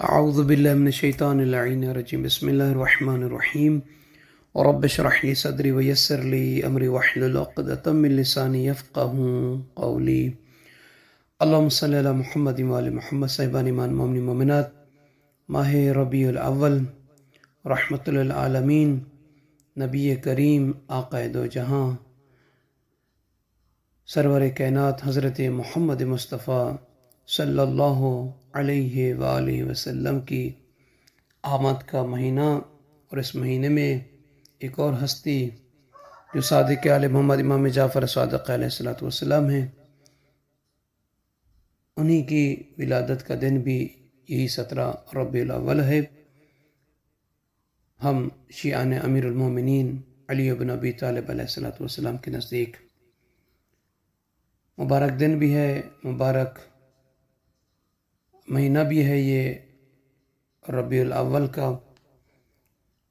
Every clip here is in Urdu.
اعوذ باللہ من الشیطان اللعین الرجیم بسم اللہ الرحمن الرحیم رب اشرح لی صدری ویسر لی امری واحلل عقدۃ من لسانی یفقهوا قولی اللہم صلی علی محمد وآل محمد صاحبان ایمان مومنین مومنات، ماہ ربیع الاول رحمت للعالمین، نبی کریم آقا دو جہاں سرور کائنات حضرت محمد مصطفیٰ صلی اللہ علیہ وآلہ وسلم کی آمد کا مہینہ، اور اس مہینے میں ایک اور ہستی جو صادق آل محمد امام جعفر صادق علیہ السلام ہیں، انہی کی ولادت کا دن بھی یہی 17 ربیع الاول ہے۔ ہم شیعان امیر المومنین علی بن ابی طالب علیہ السلام کے نزدیک مبارک دن بھی ہے، مبارک مہینہ بھی ہے یہ ربیع الاول کا،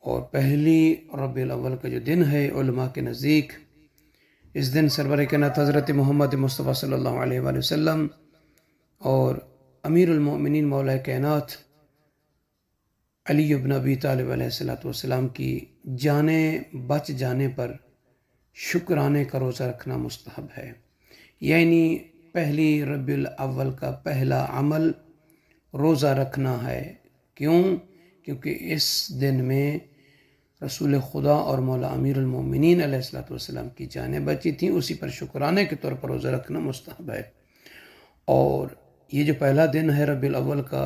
اور پہلی ربیع الاول کا جو دن ہے علماء کے نزدیک، اس دن سرور کائنات حضرت محمد مصطفیٰ صلی اللہ علیہ وآلہ وسلم اور امیر المؤمنین مولا کائنات علی بن ابی طالب علیہ السلام کی جانیں بچ جانے پر شکرانے کا روزہ رکھنا مستحب ہے۔ یعنی پہلی ربیع الاول کا پہلا عمل روزہ رکھنا ہے۔ کیوں؟ کیونکہ اس دن میں رسول خدا اور مولا امیر المومنین علیہ السلام کی جانیں بچی تھیں، اسی پر شکرانے کے طور پر روزہ رکھنا مستحب ہے۔ اور یہ جو پہلا دن ہے ربیع الاول کا،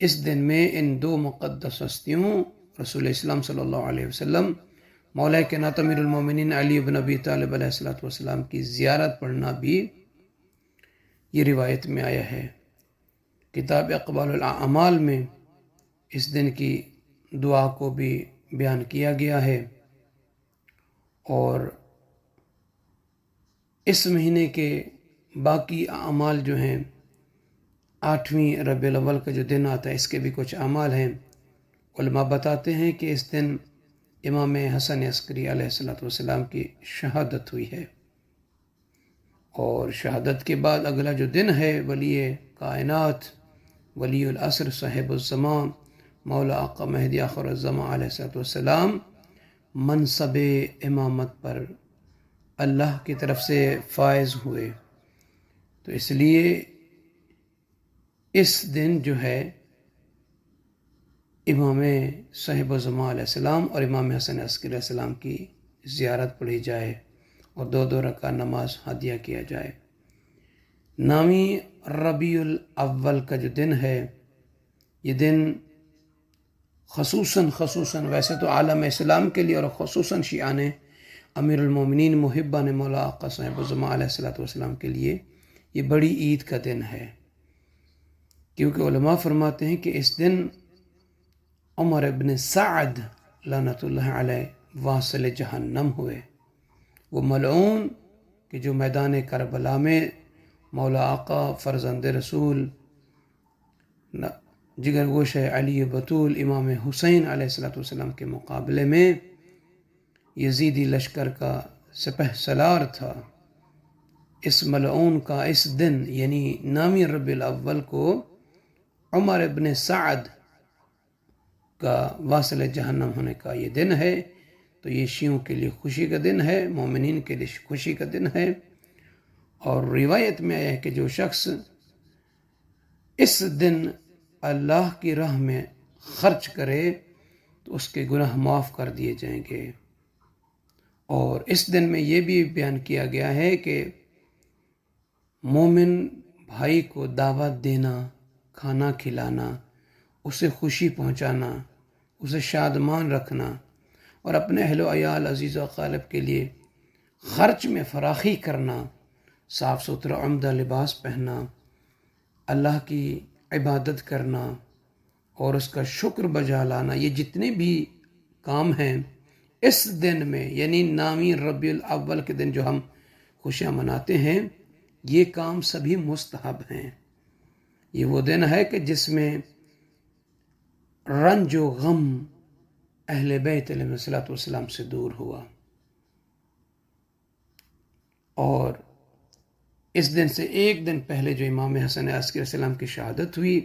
اس دن میں ان دو مقدس ہستیوں رسول اسلام صلی اللہ علیہ وسلم، مولا کائنات امیر المومنین علی بن ابی طالب علیہ السلام کی زیارت پڑھنا بھی یہ روایت میں آیا ہے۔ کتاب اقبال الاعمال میں اس دن کی دعا کو بھی بیان کیا گیا ہے، اور اس مہینے کے باقی اعمال جو ہیں، 8ویں ربیع الاول کا جو دن آتا ہے، اس کے بھی کچھ اعمال ہیں۔ علماء بتاتے ہیں کہ اس دن امام حسن عسکری علیہ السلام کی شہادت ہوئی ہے، اور شہادت کے بعد اگلا جو دن ہے ولی کائنات، ولی العصر، صاحب الزمان، مولا آقا مہدی آخر الزمان علیہ السلام منصب امامت پر اللہ کی طرف سے فائز ہوئے۔ تو اس لیے اس دن جو ہے امام صاحب الزمان علیہ السلام اور امام حسن عسکری علیہ السلام کی زیارت پڑھی جائے اور 2 رکعت نماز ہدیہ کیا جائے۔ 9ویں ربیع الاول کا جو دن ہے، یہ دن خصوصاً ویسے تو عالم اسلام کے لیے اور خصوصاً شیعان امیر المومنین محبان مولا آقا صاحب الزمان علیہ السلام کے لیے یہ بڑی عید کا دن ہے، کیونکہ علماء فرماتے ہیں کہ اس دن عمر ابن سعد لعنت اللہ علیہ واصل جہنم ہوئے، وہ ملعون کہ جو میدان کربلا میں مولا آقا فرزند رسول جگر گوشہ علی بطول امام حسین علیہ السلام کے مقابلے میں یزیدی لشکر کا سپہ سالار تھا۔ اس ملعون کا اس دن یعنی 9ویں ربیع الاول کو عمر ابن سعد کا واصل جہنم ہونے کا یہ دن ہے، تو یہ شیعوں کے لیے خوشی کا دن ہے، مومنین کے لیے خوشی کا دن ہے۔ اور روایت میں آیا ہے کہ جو شخص اس دن اللہ کی راہ میں خرچ کرے تو اس کے گناہ معاف کر دیے جائیں گے۔ اور اس دن میں یہ بھی بیان کیا گیا ہے کہ مومن بھائی کو دعوت دینا، کھانا کھلانا، اسے خوشی پہنچانا، اسے شادمان رکھنا، اور اپنے اہل و عیال عزیز و اقارب کے لیے خرچ میں فراخی کرنا، صاف ستھرا عمدہ لباس پہننا، اللہ کی عبادت کرنا اور اس کا شکر بجا لانا، یہ جتنے بھی کام ہیں اس دن میں یعنی 9ویں ربیع الاول کے دن جو ہم خوشیاں مناتے ہیں، یہ کام سبھی مستحب ہیں۔ یہ وہ دن ہے کہ جس میں رنج و غم اہل بیت علیہ السلام سے دور ہوا، اور اس دن سے ایک دن پہلے جو امام حسن عسکری علیہ السلام کی شہادت ہوئی،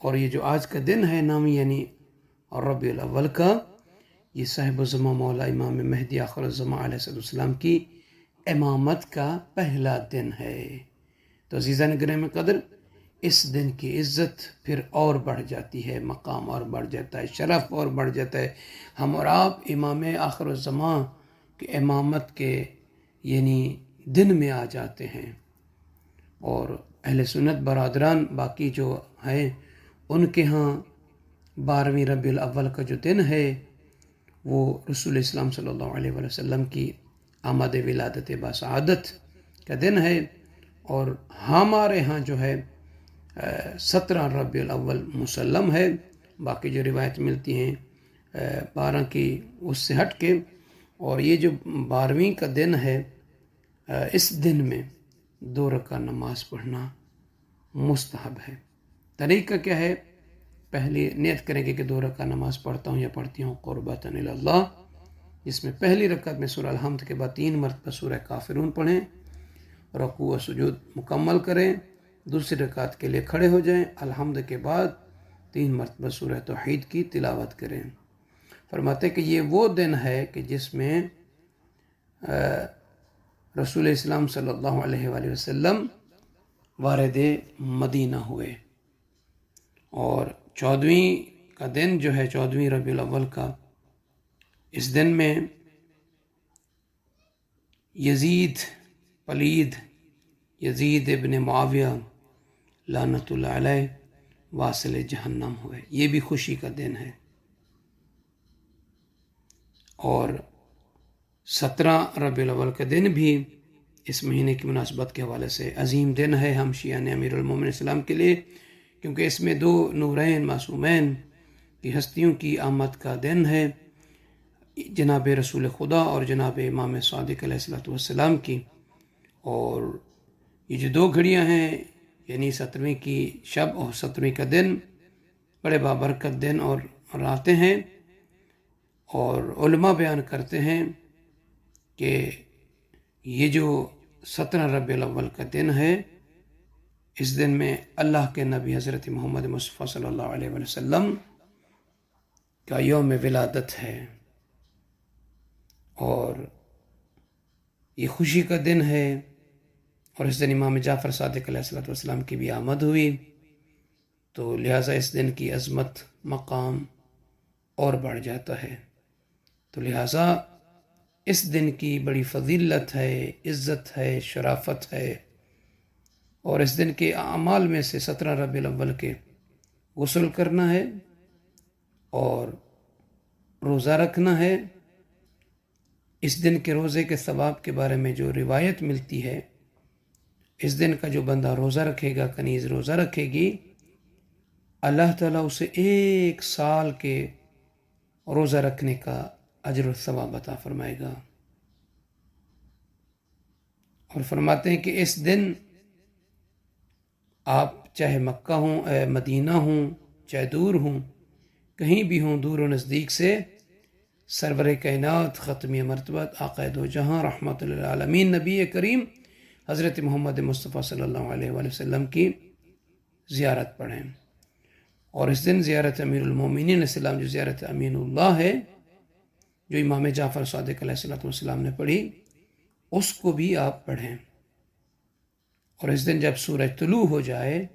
اور یہ جو آج کا دن ہے نامی یعنی ربیع الاول کا، یہ صاحب الزماں مولا امام مہدی آخر الزماں علیہ السلام کی امامت کا پہلا دن ہے۔ تو عزیزان گرامی قدر، اس دن کی عزت پھر اور بڑھ جاتی ہے، مقام اور بڑھ جاتا ہے، شرف اور بڑھ جاتا ہے۔ ہم اور آپ امام آخر الزماں کی امامت کے یعنی دن میں آ جاتے ہیں، اور اہل سنت برادران باقی جو ہیں ان کے ہاں 12ویں ربیع الاول کا جو دن ہے وہ رسول اسلام صلی اللہ علیہ وآلہ وسلم کی آمد ولادت بسعادت کا دن ہے، اور ہمارے ہاں جو ہے 17 ربیع الاول مسلم ہے۔ باقی جو روایت ملتی ہیں 12 کی اس سے ہٹ کے، اور یہ جو 12ویں کا دن ہے اس دن میں 2 رکعت نماز پڑھنا مستحب ہے۔ طریقہ کیا ہے؟ پہلی نیت کریں گے کہ 2 رکعت نماز پڑھتا ہوں یا پڑھتی ہوں قربتاً الی اللہ، جس میں پہلی رکعت میں سورہ الحمد کے بعد 3 مرتبہ سورہ کافرون پڑھیں، رکوع و سجود مکمل کریں، دوسری رکعت کے لیے کھڑے ہو جائیں، الحمد کے بعد 3 مرتبہ سورہ توحید کی تلاوت کریں۔ فرماتے ہیں کہ یہ وہ دن ہے کہ جس میں رسول اسلام صلی اللہ علیہ وآلہ وسلم وارد مدینہ ہوئے، اور 14ویں کا دن جو ہے 14ویں ربیع الاول کا، اس دن میں یزید ابن معاویہ لعنت اللہ علیہ واصل جہنم ہوئے۔ یہ بھی خوشی کا دن ہے۔ اور 17 ربیع الاول کا دن بھی اس مہینے کی مناسبت کے حوالے سے عظیم دن ہے ہم شیعہ امیر المومنین اسلام کے لیے، کیونکہ اس میں 2 نورین معصومین کی ہستیوں کی آمد کا دن ہے، جناب رسول خدا اور جناب امام صادق علیہ السلام کی۔ اور یہ جو 2 گھڑیاں ہیں یعنی 17ویں کی شب اور 17ویں کا دن بڑے بابرکت دن اور راتیں ہیں، اور علماء بیان کرتے ہیں کہ یہ جو 17 ربیع الاول کا دن ہے، اس دن میں اللہ کے نبی حضرت محمد مصطفیٰ صلی اللہ علیہ وسلم کا یوم ولادت ہے، اور یہ خوشی کا دن ہے، اور اس دن امام جعفر صادق علیہ السلام کی بھی آمد ہوئی، تو لہٰذا اس دن کی عظمت مقام اور بڑھ جاتا ہے۔ تو لہٰذا اس دن کی بڑی فضیلت ہے، عزت ہے، شرافت ہے، اور اس دن کے اعمال میں سے 17 ربیع الاول کے غسل کرنا ہے اور روزہ رکھنا ہے۔ اس دن کے روزے کے ثواب کے بارے میں جو روایت ملتی ہے، اس دن کا جو بندہ روزہ رکھے گا، کنیز روزہ رکھے گی، اللہ تعالیٰ اسے 1 سال کے روزہ رکھنے کا اجر و ثواب عطا فرمائے گا۔ اور فرماتے ہیں کہ اس دن آپ چاہے مکہ ہوں، مدینہ ہوں، چاہے دور ہوں، کہیں بھی ہوں، دور و نزدیک سے، سرور کائنات ختمی مرتبت آقا دو جہاں رحمت للعالمین نبی کریم حضرت محمد مصطفیٰ صلی اللہ علیہ وآلہ وسلم کی زیارت پڑھیں۔ اور اس دن زیارت امیر المومنین السلام، جو زیارت امین اللہ ہے، جو امام جعفر صادق علیہ السلام نے پڑھی، اس کو بھی آپ پڑھیں۔ اور اس دن جب سورج طلوع ہو جائے،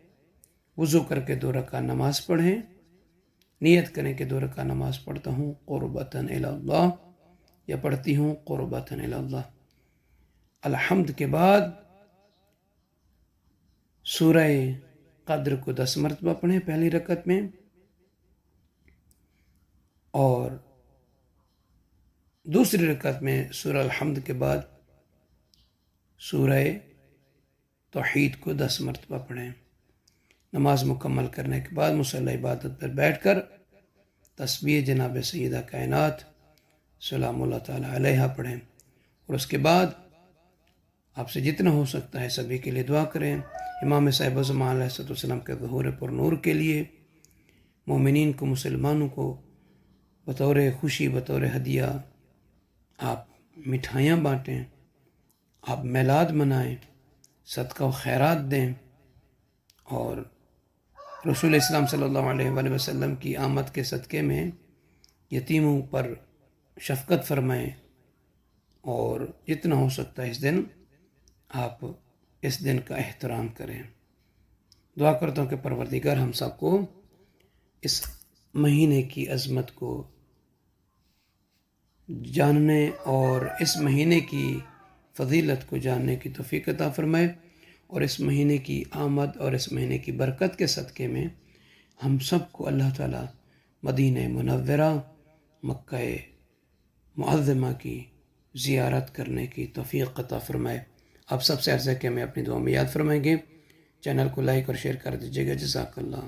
وضو کر کے 2 رکعت نماز پڑھیں، نیت کریں کہ 2 رکعت نماز پڑھتا ہوں قربتاً الی اللہ، یا پڑھتی ہوں قربتاً الی اللہ۔ الحمد کے بعد سورہ قدر کو 10 مرتبہ پڑھیں پہلی رکعت میں، اور دوسری رکعت میں سورہ الحمد کے بعد سورہ توحید کو 10 مرتبہ پڑھیں۔ نماز مکمل کرنے کے بعد مصلی عبادت پر بیٹھ کر تسبیح جناب سیدہ کائنات سلام اللہ تعالیٰ علیہ پڑھیں، اور اس کے بعد آپ سے جتنا ہو سکتا ہے سبھی کے لیے دعا کریں۔ امام صاحب زمان علیہ السلام کے ظہور پر نور کے لیے مومنین کو، مسلمانوں کو بطور خوشی، بطور ہدیہ آپ مٹھائیاں بانٹیں، آپ میلاد منائیں، صدقہ و خیرات دیں، اور رسول اسلام صلی اللہ علیہ وآلہ وسلم کی آمد کے صدقے میں یتیموں پر شفقت فرمائیں، اور جتنا ہو سکتا ہے اس دن آپ اس دن کا احترام کریں۔ دعا کرتا ہوں کہ پروردگار ہم سب کو اس مہینے کی عظمت کو جاننے اور اس مہینے کی فضیلت کو جاننے کی توفیق عطا فرمائے، اور اس مہینے کی آمد اور اس مہینے کی برکت کے صدقے میں ہم سب کو اللہ تعالیٰ مدینہ منورہ، مکہ معظمہ کی زیارت کرنے کی توفیق عطا فرمائے۔ آپ سب سے عرض ہے کہ ہمیں اپنی دعا میں یاد فرمائیں گے۔ چینل کو لائک اور شیئر کر دیجیے گا۔ جزاک اللہ۔